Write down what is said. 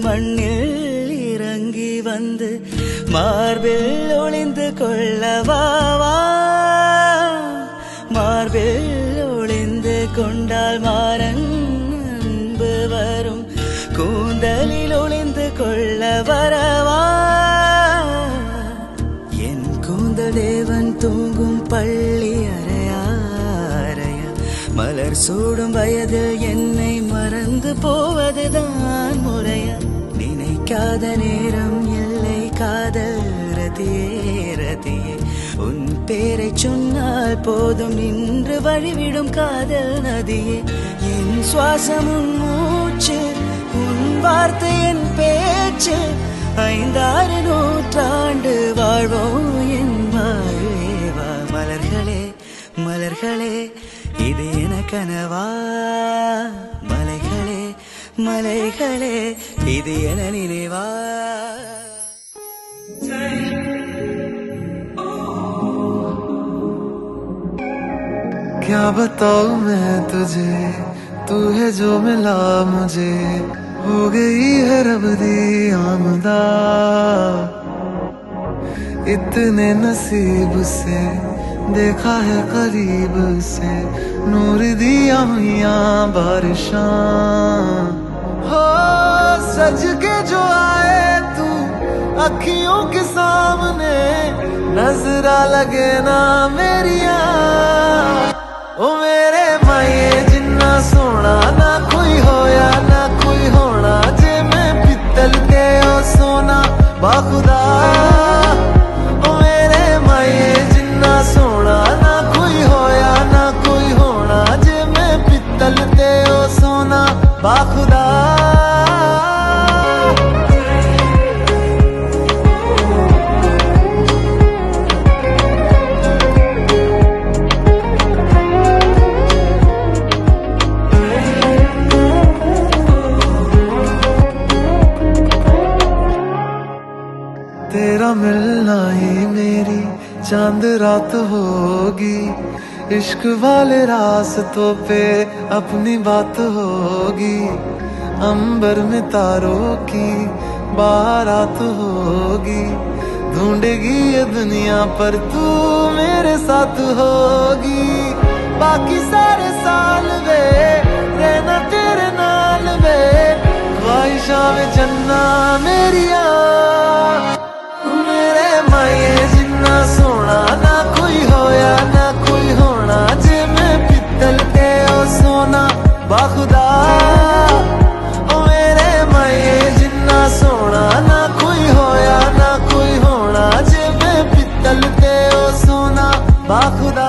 மண்ணில் இறங்கி வந்து மார்பில் ஒளிந்து கொள்ளவாவா. மார்பில் ஒளிந்து கொண்டால் மாறன் அன்பு வரும், கூந்தலில் ஒளிந்து கொள்ள வரவா. என் கூந்தல் தேவன் தூங்கும் பள்ளி அறையா அறையா, மலர் சூடும் வயதில் என்னை மறந்து போவதுதான் முறையா. நினைக்காத நேரம் இல்லை காதல் ரதியே ரதியே, உன் பேரை சொன்னால் போதும் நின்று வழிவிடும் காதல் நதியே. என் சுவாசம் உன் மூச்சு, உன் வார்த்தை என் பேச்சு, 5-6 நூற்றாண்டு வாழ்வோம் என் வாழ்வேவா. மலர்களே மலர்களே இது என கனவா, மலைகளே மலைகளே இது என நினைவா. क्या बताऊं मैं तुझे, तू है जो मिला मुझे, हो गई है रब दी आमदा. इतने नसीब से देखा है करीब से, नूर दिया हुआ बारिशां. हो सज के जो आए तू अखियों के सामने, नजरा लगे ना मेरिया. ओ मेरे माये जिन्ना सोना ना कोई होया ना कोई होना, जे मैं पित्तल ते ओ सोना बाखुदा. ओ मेरे माये जिन्ना सोना ना कोई होया ना कोई होना, जे मैं पित्तल ते ओ सोना बाखुदा. तेरा मिलना ही मेरी चांद रात होगी, इश्क वाले रास्तों पे अपनी बात होगी. अंबर में तारों की बारात होगी, ढूंढेगी ये दुनिया पर तू मेरे साथ होगी. बाकी सारे साल वे रहना तेरे नाल वे, ख्वाहिशां में जन्ना मेरिया. माये जिन्ना सोना ना कोई होया ना कोई होना, जे मैं पित्तल ते ओ सोना बाखुदा. ओ मेरे माये जिन्ना सोना ना कोई होया ना कोई होना, जे मैं पित्तल ते ओ सोना बाखुदा.